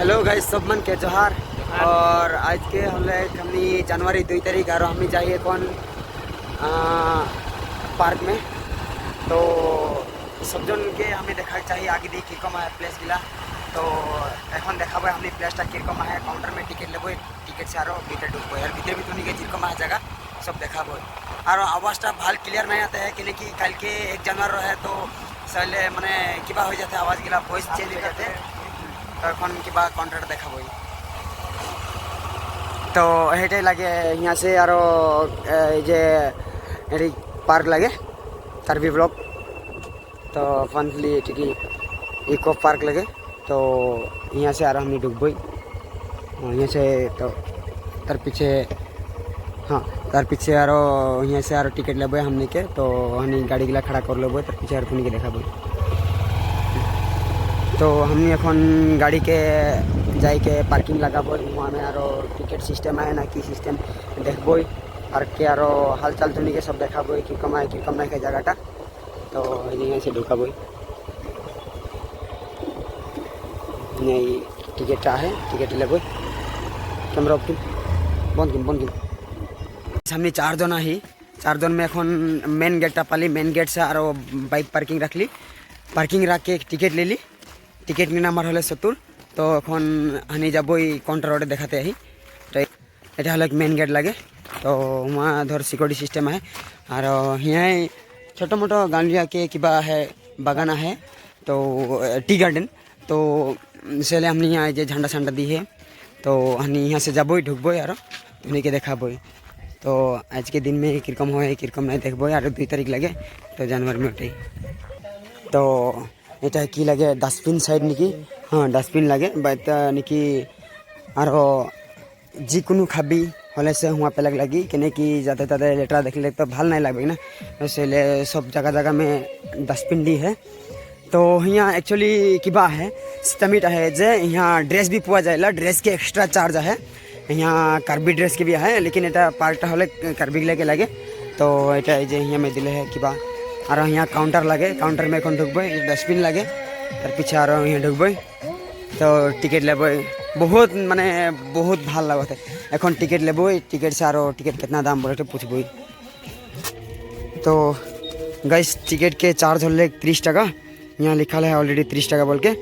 hello guys सब मन के जोहार और आज के हमने जनवरी 2 तारीख और हमें जाइए कौन पार्क में तो सब जन के हमें देखा चाहिए आगे दी किरकम है प्लेस गिला तो এখন দেখাবো हमने प्लेसटा किरकम है काउंटर में टिकट लेबो टिकट से आरो भीतर ढुकबो यार भीतर भी तुनी के किरकम है जगह सब देखाबो और आवाजटा ভাল क्लियर नहीं आता है कि कल के 1 जनवरी है तो सले माने किबा हो जाते आवाज गिला वॉइस चेंज हो जाते এখন কিবা কন্ট্রাক্ট দেখাবই তো হেটাই লাগে यहाँ से आरो जे एरी पार्क लगे तारबी ब्लॉक तो फनली टिकी इको पार्क लगे तो यहाँ से आरो हम डुबई यहाँ से तो तार पीछे हाँ तार पीछे आरो यहाँ से आरो टिकट लेबे हमने के तो हमने गाड़ी गिला खड़ा कर लेबे तार पीछे आरो तुनी के देखाबो तो हमने এখন गाड़ी के जाए के पार्किंग लगाबो वहाँ में आरो टिकट सिस्टम है ना कि सिस्टम देखबो और के आरो हालचाल तुनी के सब देखाबो कि कमाए कि कम नहीं जगहटा तो यहाँ से ढुकाबो नहीं टिकट है टिकट लेबो कैमरा ऑफ बंद सामने 4 जन ही 4 जन में এখন मेन गेटटा पाली मेन गेट से आरो बाइक पार्किंग रखली पार्किंग रख के टिकट ले ली टिकट नि नाम्बार हले 70 तो এখন हानि যাবই काउंटर रोड देखाते ही तो এটা হলো मेन गेट लगे तो वहाँ धर सिक्योरिटी सिस्टम है और यहाँ छोटा मोटा गांलिया के किबा है बागाना है तो टी गार्डन तो इसलिए हमने यहाँ जो झंडा झंडा दी है तो हम यहाँ से जाबो ढुकबो और उन्हीं के देखाबो तो आज के दिन में किरकम हो किरकम नहीं देखबो और 2 तारीख लगे तो जनवरी में उठे तो এটা কি লাগে ডাস্টবিন সাইড নাকি হ্যাঁ ডাস্টবিন লাগে বাট নাকি আর যিকোনো খাবি হলে সে হুয়া पे लगी কেনে কি যাতে তাতে লেটরা দেখলে তো ভাল नहीं लगे ना इसलिए सब जगह जगह में डस्टबिन दी है तो यहाँ एक्चुअली किबा है सिस्टमिट है जे यहाँ ड्रेस भी पुआ जाएगा ड्रेस के एक्स्ट्रा चार्ज है यहाँ कार्बी ड्रेस के भी है लेकिन एटा पार्ट हले कार्बी लेके लगे तो एटा जे यहाँ में दिले है किबा और यहाँ काउंटर लगे काउंटर में এখন ढुकबे डस्टबिन लगे तार पीछे और यहाँ ढुकबे तो टिकट लेबे बहुत माने बहुत ভাল लगते এখন टिकट लेबे टिकट से और टिकट कितना दाम बोले तो पूछबो तो गाइस टिकट के चार्ज होले 30 टाका यहाँ लिखा है ऑलरेडी 30 टाका बोल के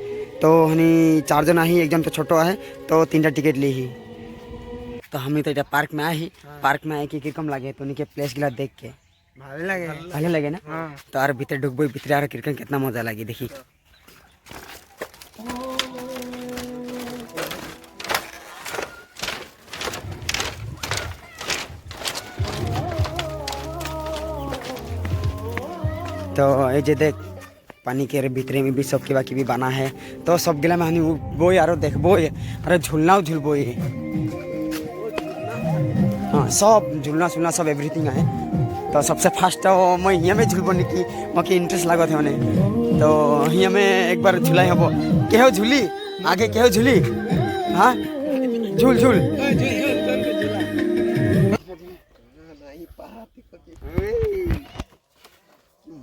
तो हनी 4 जना ही एकदम तो छोटो है तो 3टा टिकट ली ही तो हमें तो पार्क में आई पार्क में आए कि कम लगे तो उनके प्लेस गिला देख के भाले लगे ना तो और भीतर ढुकबो भीतर और क्रिकेट कितना मजा लगे देखी तो ये जे देख पानी के भीतर में भी सब किबा किबी बना है तो सब गिला में हनी उठबो और देखबो और झूलना झूलबो हाँ सब झूलना सुलना सब एवरीथिंग है तो सबसे फर्स्ट तो मैं यहाँ में झूलबो की मके इंटरेस्ट लागत है मैंने तो यहाँ में एक बार झूला हम केहो झूली आगे केहो झूली हाँ झूल झूल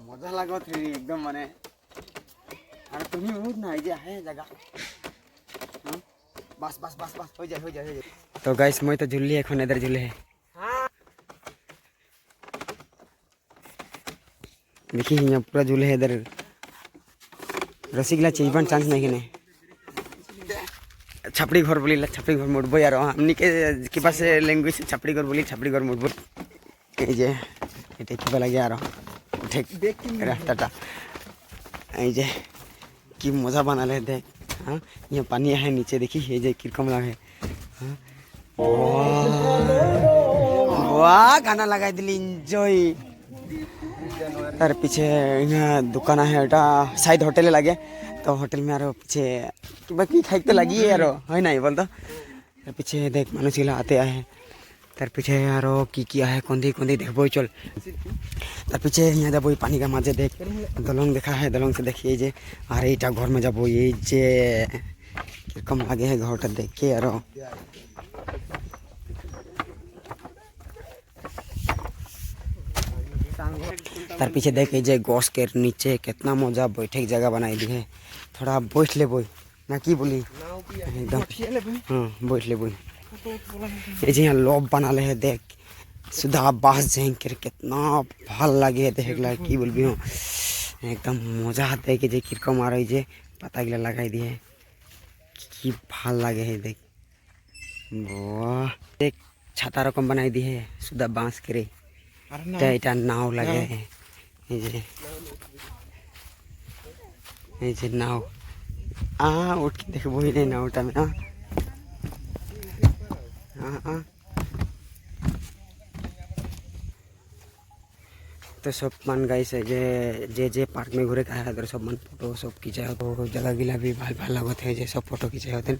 मजा लागत है एकदम माने और तुम्हें बहुत ना आइडिया है जगह बस बस बस बस हो जाए तो गाइस मैं तो झूली এখন इधर झूले है देखिए यहाँ पूरा झूले है इधर रसीगला चीजबन चांस नहीं कि छपड़ी घर बोली छपड़ी घर मुड़बो यार हमनी के पास लैंग्वेज से छपड़ी घर बोली छपड़ी घर मुड़बो जे एटे किबा लगे यार ठीक रास्ताटा जे कि मजा बनाले देख हाँ यहाँ पानी है नीचे देखी ये जे किरकम लगे वाह गाना लगाई दिली एंजॉय तार पीछे यहाँ दुकान है एटा शायद होटल लगे तो होटल में आरो पीछे बाकी खाई तो लगी है यारो है ना बोल तो तार पीछे देख मनुष्य गिला आते आए तार पीछे आरो की किया है कौंधी कौंधी देखबो चल तार पीछे यहाँ जब पानी का माझे देख दलंग देखा है दलंग से देखिए जे अरे इटा घर में जब ये जे किरकम लगे है घरटा देख के आरो तार पीछे देखे जे गॉस के नीचे कितना मजा बैठे की जगह बनाई दी है थोड़ा बैठ ले बोई ना की बोली एकदम बैठ ले बोल ये जी यहाँ लोब बना ले है देख सुधा बास झेंग कर कितना ভাল লাগে देख ला की बोलबी हूँ एकदम मजा आता है कि जे किरको मारो जे पता गिला लगाई दिए की ভাল লাগে है देख वाह देख छाता रकम बनाई दी है सुधा बांस करे तो नाव लगे है ये जे नाव उठ के देख वही नहीं नावटा में तो सब मन गाइस जे जे पार्क में घूरे का है सब मन फोटो सब खींचा तो जगह गिला भी भाल भाल लगत है जे सब फोटो खींचे होते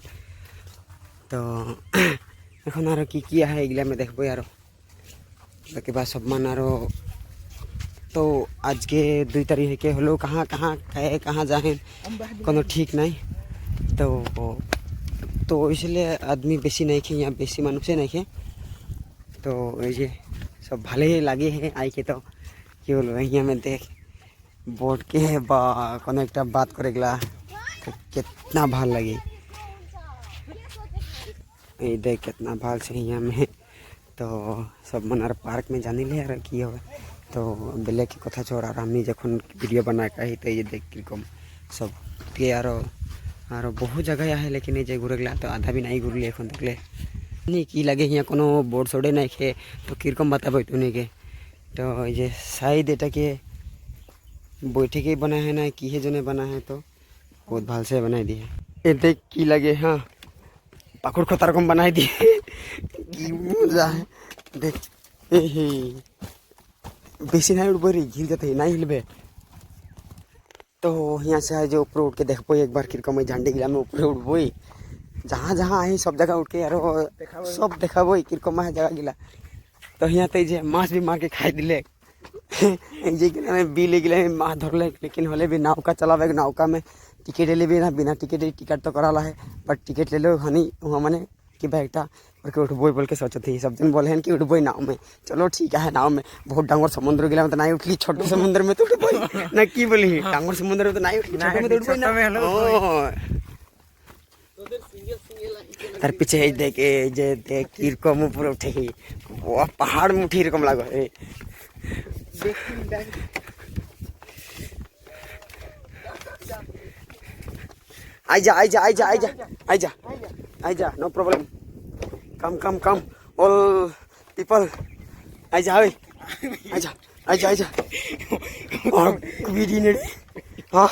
तो এখন আর কি আহে এগুলা আমি দেখবো আর বাকি বা সব মান আর तो आज के 2 तारीख के हलो कहाँ कहाँ खाए कहाँ जाए कोनो ठीक नहीं तो इसलिए आदमी बेसी नहीं खे यहाँ बेसी मानुषे नहीं खे तो ये सब भले ही लगे है आई के तो कि बोलो यहाँ में देख बोट के बा कोनो एक बात करेगला तो कितना भाल लगे ये देख कितना भाल से यहाँ में तो सब मन पार्क में जाने ले यार की हो तो बेले की कथा छोड़ और हमें जखन वीडियो बना का ही तो ये देख किरकम सब के यार बहुत जगह है लेकिन ये घूरेगला तो आधा भी नहीं घूरली एखन तकले नहीं की लगे यहाँ कोनो बोर्ड सोडे नहीं खे तो किरकम बताबो तुने के तो ये शायद एटा के बैठे के बना है ना की है जो बना है तो बहुत भाल से बनाई दी है ये देख की लगे हाँ पाकुड़ खोता रकम बनाई दी की मजा है देख बेसी नहीं उड़ बोरी घिर जाते नहीं हिलबे तो यहाँ से जो ऊपर उठ के देखो एक बार किरकम झंडे गिला में ऊपर उठबो जहाँ जहाँ आई सब जगह उठ के यार सब देखाबो किरकम है जगह गिला तो यहाँ तो जे माछ भी मार के खाई दिले जे गिला में बिल गिला में माछ धरले लेकिन होले भी नौका चलावे नौका में टिकट ले भी ना बिना टिकट तो कराला है पर टिकट ले लो हनी वहाँ मैंने कि बैगटा करके उठबो बोल के सोचते ही सब दिन बोले हैं कि उठबो नाव में चलो ठीक है नाव में बहुत डांगर समुद्र गिला में तो नहीं उठली छोटे समुद्र में तो उठबो ना की बोली डांगर समुद्र में तो नहीं उठली छोटे में तो उठबो ना तार पीछे देखे जे देख किरकम ऊपर उठे ही वो पहाड़ में उठी रकम लागो ए आइजा no problem come all people आइजा और वीडियो ने हाँ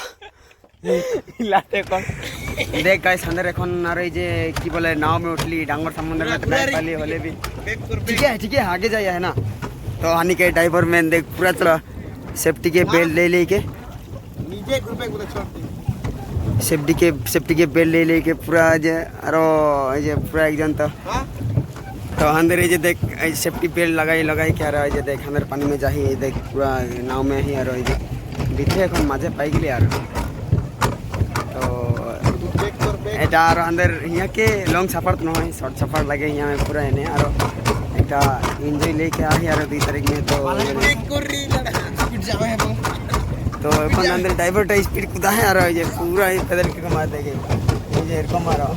लाते कौन देख गाइस अंदर এখন আর এই যে কি বলে नाव में उठली डांगर समुद्र में तो बैठ वाली होले भी ठीक है आगे जाइए है ना तो हानि के ड्राइवर मैन देख पूरा चला सेफ्टी के बेल्ट ले के नीचे ग्रुपे को छोड़ सेफ्टी के बेल्ट ले के पूरा जे आरो जे पूरा एक जन तो अंदर ये देख सेफ्टी बेल्ट लगाई क्या रहा है देख अंदर पानी में जाही देख पूरा नाव में ही आरो ये भीतर এখন মাঝে পাই গলি আর এটা আর अंदर यहाँ के लॉन्ग सफर तो नहीं शॉर्ट सफर लगे यहाँ में पूरा एने और एक एंजॉय लेके आई और 2 तारीख में तो अपन अंदर ड्राइवर स्पीड कूदा है और ये पूरा पैदल के कमा देंगे ये मारो